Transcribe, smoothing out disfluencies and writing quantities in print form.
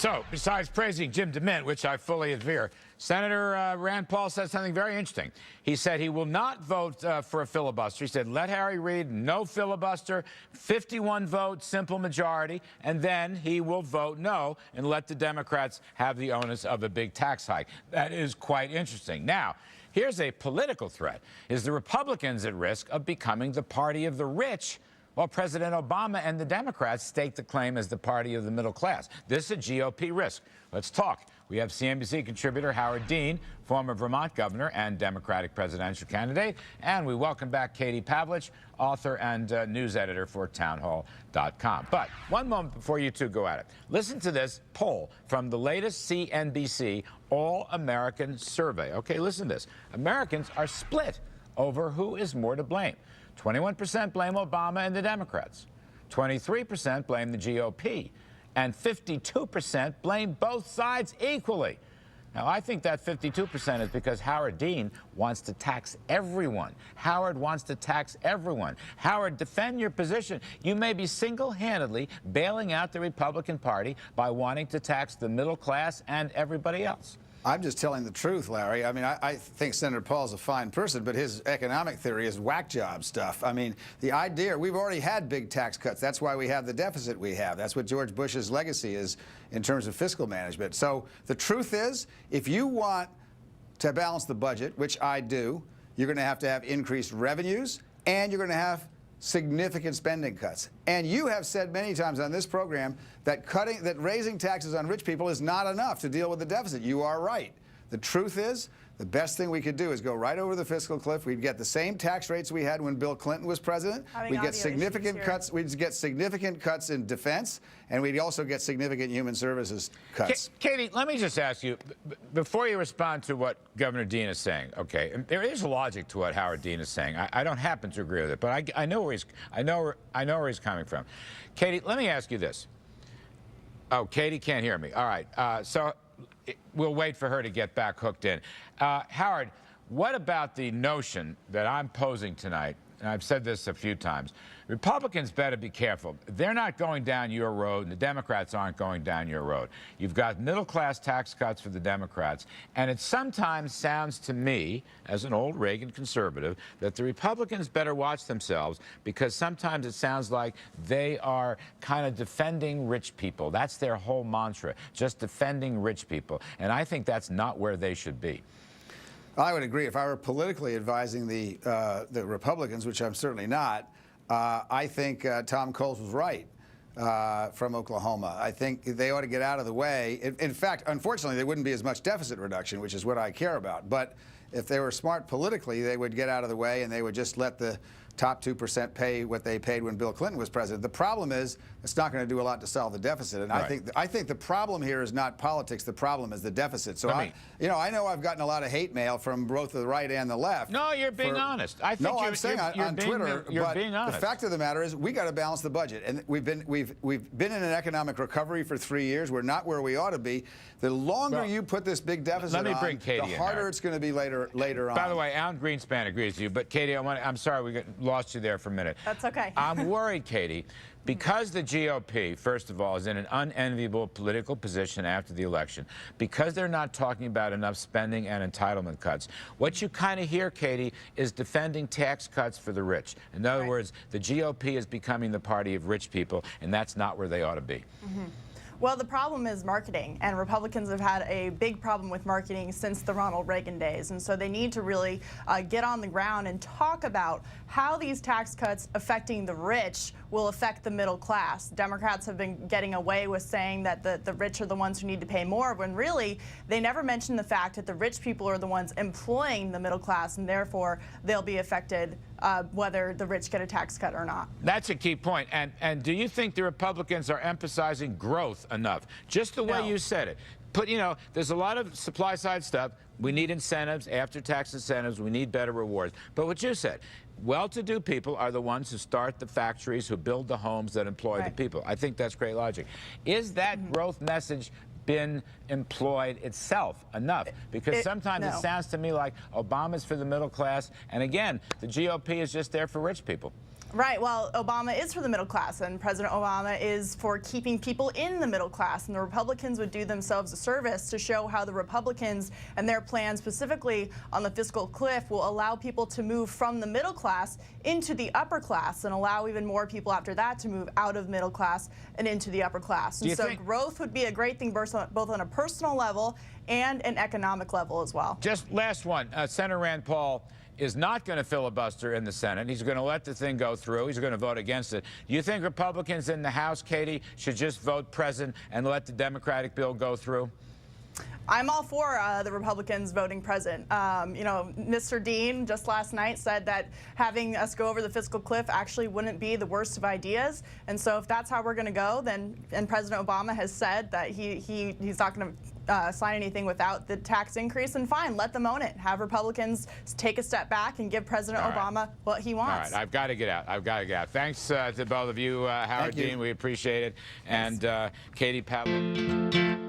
So, besides praising Jim DeMint, which I fully adhere, Senator Rand Paul said something very interesting. He said he will not vote for a filibuster. He said, let Harry read, no filibuster, 51 vote, simple majority, and then he will vote no and let the Democrats have the onus of a big tax hike. That is quite interesting. Now, here's a political threat. Is the Republicans at risk of becoming the party of the rich while President Obama and the Democrats stake the claim as the party of the middle class? This is a GOP risk. Let's talk. We have CNBC contributor Howard Dean, former Vermont governor and Democratic presidential candidate. And we welcome back Katie Pavlich, author and news editor for townhall.com. But one moment before you two go at it, listen to this poll from the latest CNBC All-American Survey. Okay, listen to this. Americans are split over who is more to blame. 21% blame Obama and the Democrats. 23% blame the GOP. And 52% blame both sides equally. Now, I think that 52% is because Howard Dean wants to tax everyone. Howard wants to tax everyone. Howard, defend your position. You may be single-handedly bailing out the Republican Party by wanting to tax the middle class and everybody else. I'm just telling the truth, Larry. I mean, I think Senator Paul's a fine person, but his economic theory is whack job stuff. I mean, the idea, we've already had big tax cuts. That's why we have the deficit we have. That's what George Bush's legacy is in terms of fiscal management. So the truth is, if you want to balance the budget, which I do, you're going to have increased revenues, and you're going to have significant spending cuts. And you have said many times on this program that raising taxes on rich people is not enough to deal with the deficit. You are right. The truth is, the best thing we could do is go right over the fiscal cliff. We'd get the same tax rates we had when Bill Clinton was president. We'd get significant cuts. We'd get significant cuts in defense, and we'd also get significant human services cuts. Katie, let me just ask you, before you respond to what Governor Dean is saying, okay, and there is logic to what Howard Dean is saying. I don't happen to agree with it, but I know where he's coming from. Katie, let me ask you this. Oh, Katie can't hear me. All right, so we'll wait for her to get back hooked in. Howard, what about the notion that I'm posing tonight, and I've said this a few times, Republicans better be careful. They're not going down your road, and the Democrats aren't going down your road. You've got middle-class tax cuts for the Democrats, and it sometimes sounds to me, as an old Reagan conservative, that the Republicans better watch themselves, because sometimes it sounds like they are kind of defending rich people. That's their whole mantra, just defending rich people. And I think that's not where they should be. I would agree. If I were politically advising the Republicans, which I'm certainly not, I think Tom Coles was right from Oklahoma. I think they ought to get out of the way. In fact, unfortunately, there wouldn't be as much deficit reduction, which is what I care about. But if they were smart politically, they would get out of the way and they would just let the top 2% pay what they paid when Bill Clinton was president. The problem is it's not going to do a lot to solve the deficit. And right. I think the problem here is not politics. The problem is the deficit. So I know I've gotten a lot of hate mail from both the right and the left. No, you're being honest. I think I'm saying on Twitter, you're being honest. The fact of the matter is we got to balance the budget. And we've been in an economic recovery for 3 years. We're not where we ought to be. The longer you put this big deficit on, the harder it's going to be later on. By the way, Alan Greenspan agrees with you. But Katie, I'm sorry we lost you there for a minute. That's okay. I'm worried, Katie, because the GOP, first of all, is in an unenviable political position after the election, because they're not talking about enough spending and entitlement cuts. What you kind of hear, Katie, is defending tax cuts for the rich. In other words, the GOP is becoming the party of rich people, and that's not where they ought to be. Mm-hmm. Well, the problem is marketing, and Republicans have had a big problem with marketing since the Ronald Reagan days, and so they need to really get on the ground and talk about how these tax cuts affecting the rich will affect the middle class. Democrats have been getting away with saying that the rich are the ones who need to pay more, when really they never mention the fact that the rich people are the ones employing the middle class, and therefore they'll be affected whether the rich get a tax cut or not. That's a key point. And do you think the Republicans are emphasizing growth enough? Just the way you said it. There's a lot of supply side stuff. We need incentives, after-tax incentives. We need better rewards. But what you said, well-to-do people are the ones who start the factories, who build the homes that employ the people. I think that's great logic. Is that growth message been employed itself enough? Because sometimes it sounds to me like Obama's for the middle class, and again, the GOP is just there for rich people. Right. Well, Obama is for the middle class, and President Obama is for keeping people in the middle class. And the Republicans would do themselves a service to show how the Republicans and their plan, specifically on the fiscal cliff, will allow people to move from the middle class into the upper class and allow even more people after that to move out of middle class and into the upper class. And so growth would be a great thing both on a personal level and an economic level as well. Just last one. Senator Rand Paul is not going to filibuster in the Senate. He's going to let the thing go through. He's going to vote against it. Do you think Republicans in the House, Katie, should just vote present and let the Democratic bill go through? I'm all for the Republicans voting present. You know, Mr. Dean just last night said that having us go over the fiscal cliff actually wouldn't be the worst of ideas. And so if that's how we're going to go, then, and President Obama has said that he's not going to sign anything without the tax increase, and fine, let them own it. Have Republicans take a step back and give President Obama what he wants. All right, I've got to get out. I've got to get out. Thanks to both of you, Howard Dean. We appreciate it. And Katie Pavlich.